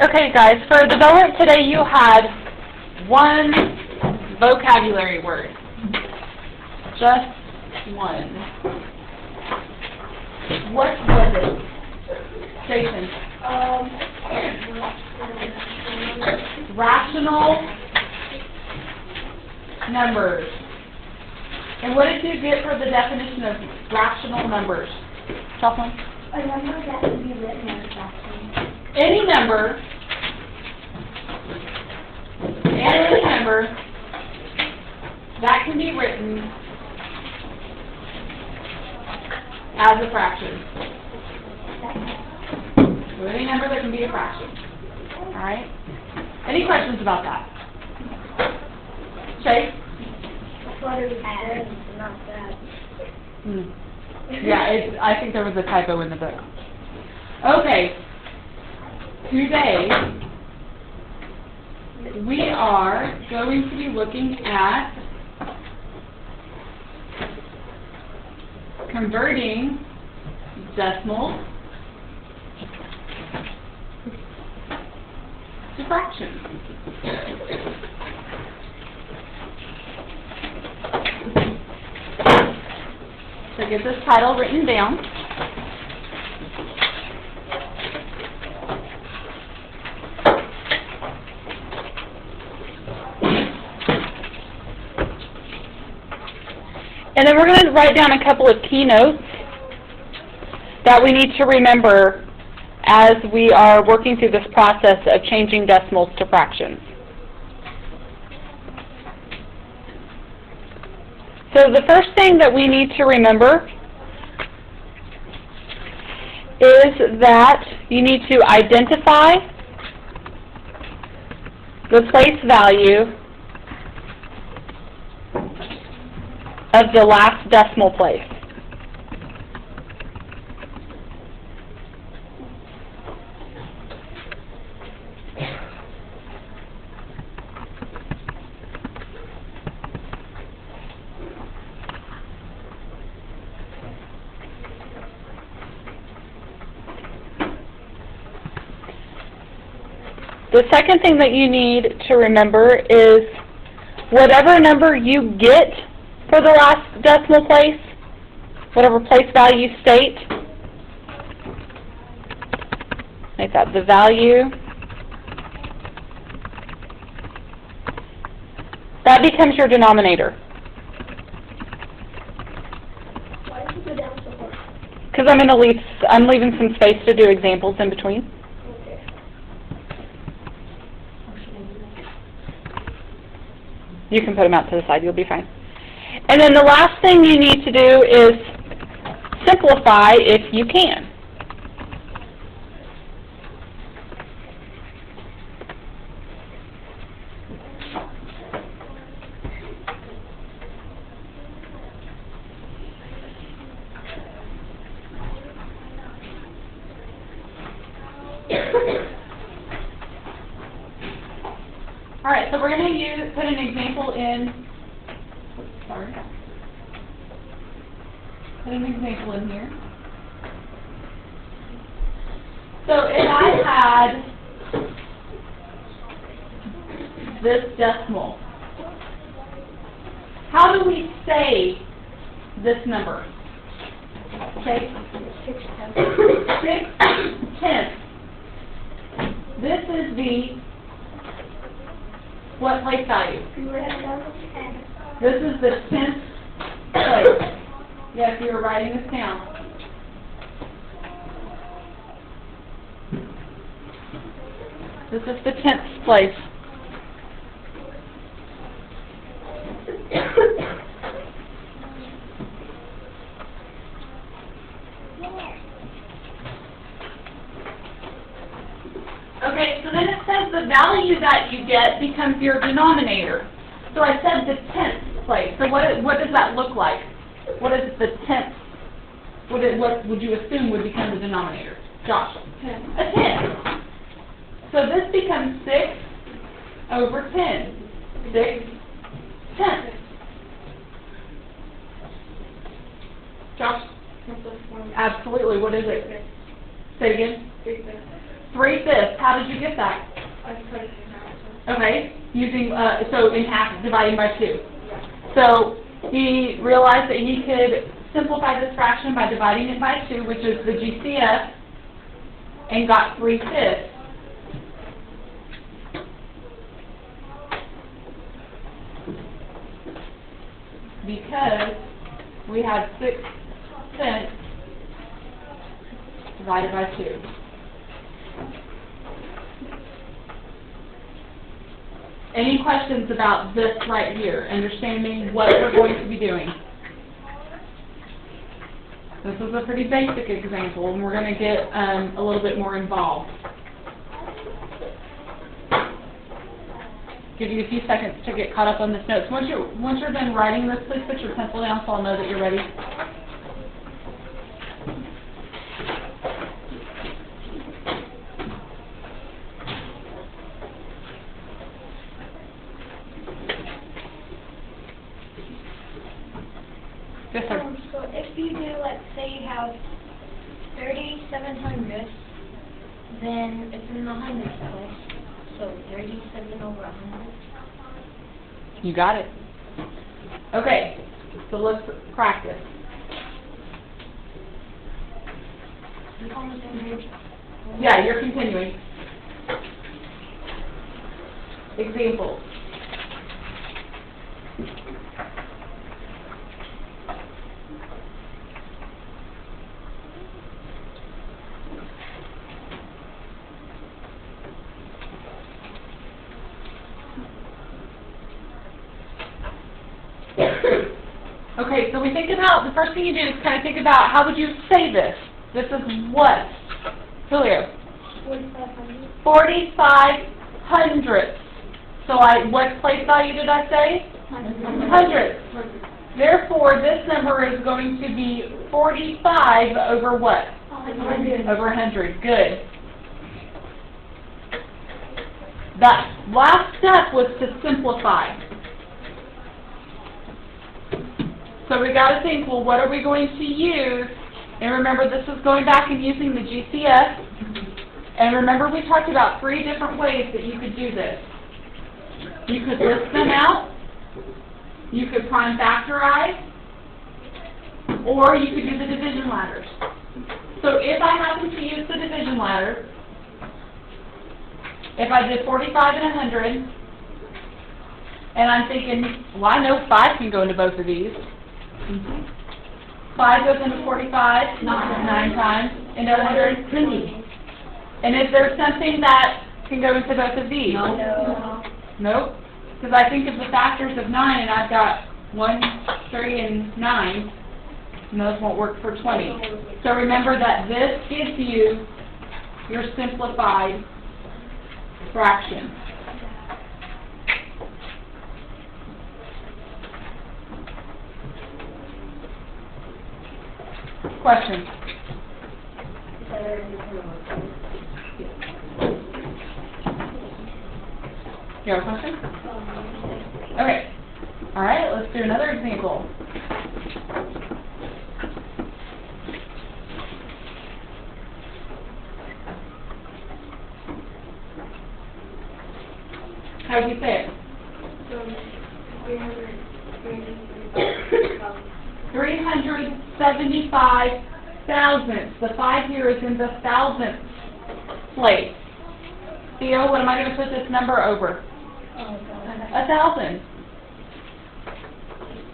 Okay, guys, for development today you had one vocabulary word. Just one. What was it? Jason? Rational numbers. And what did you get for the definition of rational numbers? Jocelyn? A number that can be written as fractions. Any number that can be written as a fraction. So any number that can be a fraction. Alright? Any questions about that? Chase? What is that? Not that. Yeah, I think there was a typo in the book. Okay. Today, we are going to be looking at converting decimals to fractions. So get this title written down. And then we're going to write down a couple of key notes that we need to remember as we are working through this process of changing decimals to fractions. So the first thing that we need to remember is that you need to identify the place value of the last decimal place. The second thing that you need to remember is whatever number you get for the last decimal place, whatever place value state, make that the value. That becomes your denominator. Why did you go down so far? Because I'm leaving some space to do examples in between. Okay. You can put them out to the side, you'll be fine. And then the last thing you need to do is simplify if you can. All right, so we're going to put an example in. Sorry. Put an example in here. So if I had this decimal, how do we say this number? Okay? 6/10. This is the what place value? You were at 10. This is the 10th place. Yes, you were writing this down. This is the 10th place. Okay, so then it says the value that you get becomes your denominator. So I said the 10th place. So what does that look like? What is the 10th? What would you assume would become the denominator? Josh? 10. A 10. So this becomes 6 over 10. 6/10. Josh? Absolutely. What is it? Say it again. 3/5. How did you get that? I put it in that. Okay, using, so in half, dividing by 2. So he realized that he could simplify this fraction by dividing it by 2, which is the GCF, and got 3/5. Because we had 6 cents divided by 2. Any questions about this right here, understanding what we're going to be doing? This is a pretty basic example, and we're going to get a little bit more involved. Give you a few seconds to get caught up on this notes. Once you're done writing this, please put your pencil down so I'll know that you're ready. Yes, sir. So if you do, let's say you have 3,700, then it's in the hundreds place. So 37 over 100. You got it. Okay, so let's practice. You on the same page? Yeah, you're continuing. Examples. Okay, so we think about, the first thing you do is kind of think about how would you say this? This is what? Julio? 4,500. 4,500. So what place value did I say? 100. Therefore, this number is going to be 45 over what? 100. Over 100. Good. That last step was to simplify. So we got to think, well, what are we going to use? And remember, this is going back and using the GCF. And remember, we talked about 3 different ways that you could do this. You could list them out, you could prime factorize, or you could do the division ladders. So if I happen to use the division ladder, if I did 45 and 100, and I'm thinking, well, I know 5 can go into both of these. 5 goes into 45, 9 times, into 100. And is there something that can go into both of these? No. Nope. Because I think of the factors of 9, and I've got 1, 3, and 9, and those won't work for 20. So remember that this gives you your simplified fraction. Question? You have a question? Okay. All right, let's do another example. How do you say it? 375 thousandths. The 5 here is in the thousandths place. Theo, what am I going to put this number over? 1,000.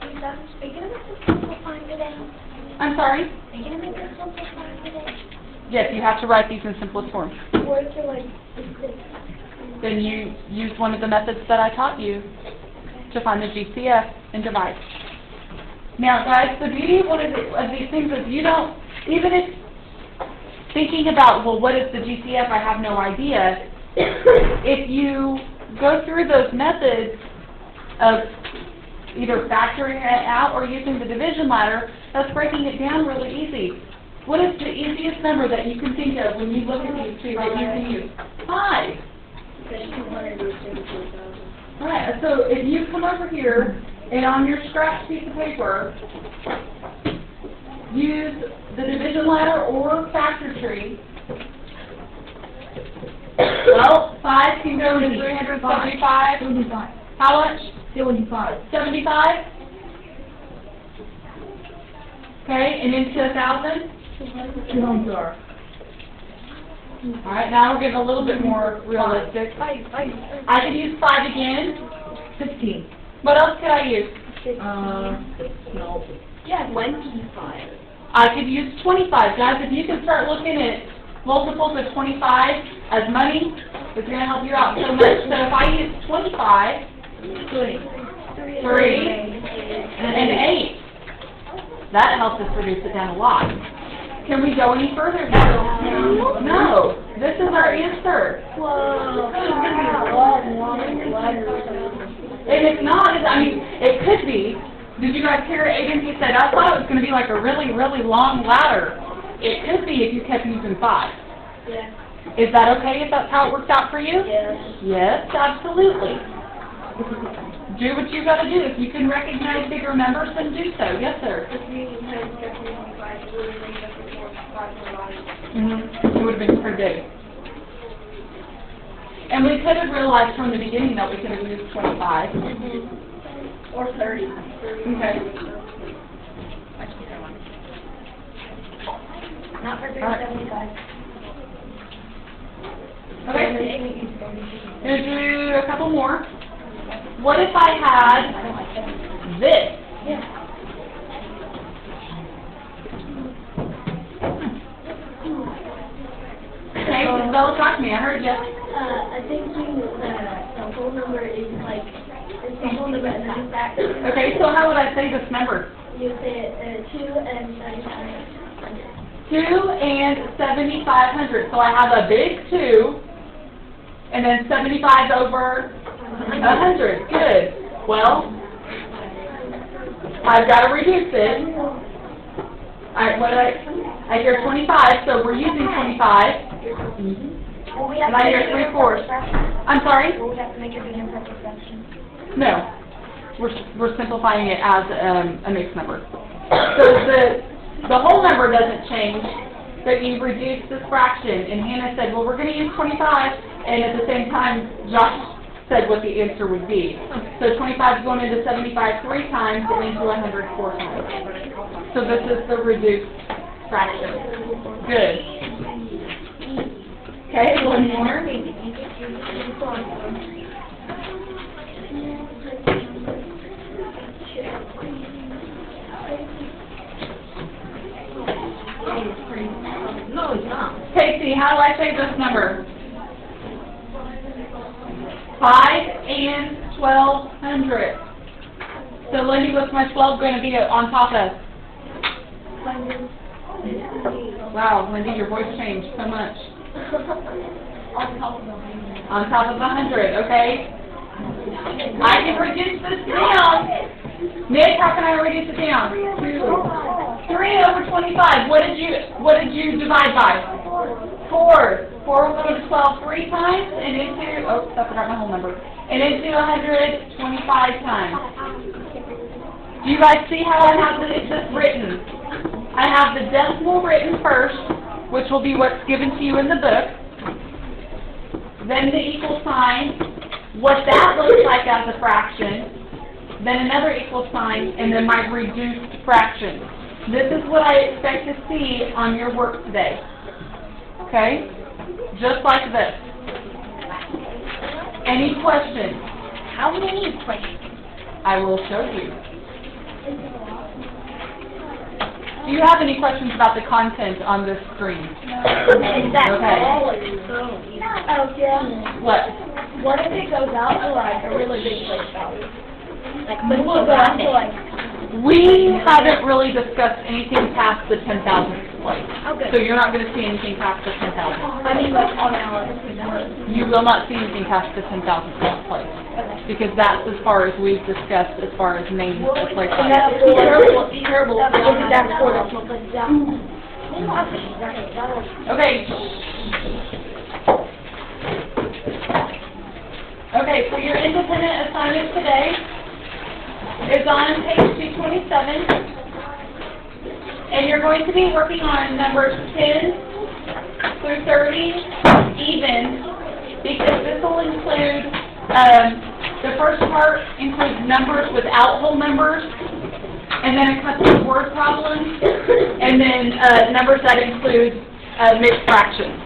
Are you going to make this simplifying today? I'm sorry? Are you going to make this simplifying today? Yes, you have to write these in simplest form. Or is it like, Then you use one of the methods that I taught you to find the GCF and divide. Now, guys, the beauty of one of these things is you don't, even if thinking about, well, what is the GCF, I have no idea. If you go through those methods of either factoring it out or using the division ladder, that's breaking it down really easy. What is the easiest number that you can think of when you look at these two that you can use? 5. Alright, so if you come over here and on your scratch piece of paper, use the division ladder or factor tree can go to 375. 75. How much? 75. 75? Okay, and into 1,000? 200. All right, now we're getting a little bit more realistic. I could use 5 again. 15. What else could I use? No. Yeah, 25. I could use 25. Guys, if you can start looking at multiples of 25 as money, it's going to help you out so much. So if I use 25, 3, and 8, that helps us reduce it down a lot. Can we go any further? No. This is our answer. And it's not, I mean, it could be. Did you guys hear Aiden? He said, I thought it was going to be like a really, really long ladder. It could be if you kept using 5. Yeah. Is that okay if that's how it works out for you? Yes. Yes, absolutely. Do what you got to do. If you can recognize bigger numbers, then do so. Yes, sir. It would have been pretty big. And we could have realized from the beginning that we could have used 25. Or 30. Okay. Not for 375. Okay. Gonna do a couple more. What if I had this? Yeah. Okay, Isabella, talk to me. I heard you. I think the whole number is like, it's the whole number and then back. Okay, so how would I say this number? You say 2 and 7,500. 2 and 7,500. So I have a big 2, and then 75 over 100. Good. Well, I've got to reduce it. I hear 25, so we're using 25. Well, we have And I hear 3/4. I'm sorry? Well, we have to make it an imperfect fraction. No. We're simplifying it as a mixed number. So the whole number doesn't change, but you reduce this fraction. And Hannah said, well, we're going to use 25, and at the same time, Josh said what the answer would be. So 25 is going into 75 3 times and into 100 4 times. So this is the reduced fraction. Good. Okay, one more. No, it's not. Casey, how do I say this number? 5 and 1,200. So Lindy, what's my 12 going to be on top of? Wow, Lindy, your voice changed so much. On top of 100, okay? I can reduce this down. Nick, how can I reduce it down? 3 over 25. What did you divide by? 4. 4 will go to 12 3 times and into, oh, I forgot my whole number. And into 125 times. Do you guys see how I have this written? I have the decimal written first, which will be what's given to you in the book. Then the equal sign, what that looks like as a fraction. Then another equal sign, and then my reduced fraction. This is what I expect to see on your work today. Okay? Just like this. Any questions? How many questions? I will show you. Do you have any questions about the content on this screen? Is that Okay. all? Oh, yeah. What? What if it goes out to like a really big place value? Like, but We'll we'll go out to like, We haven't really discussed anything past the 10,000th place. oh good. So you're not going to see anything past the 10,000th. I mean like on our, You will not see anything past the 10,000th place. Because that's as far as we've discussed as far as names of place And like that's terrible, terrible. That's for the Okay. Okay, so your independent assignment today is on page 227. And you're going to be working on numbers 10 through 30, even, because this will include, the first part includes numbers without whole numbers, and then a couple of word problems, and then, numbers that include, mixed fractions.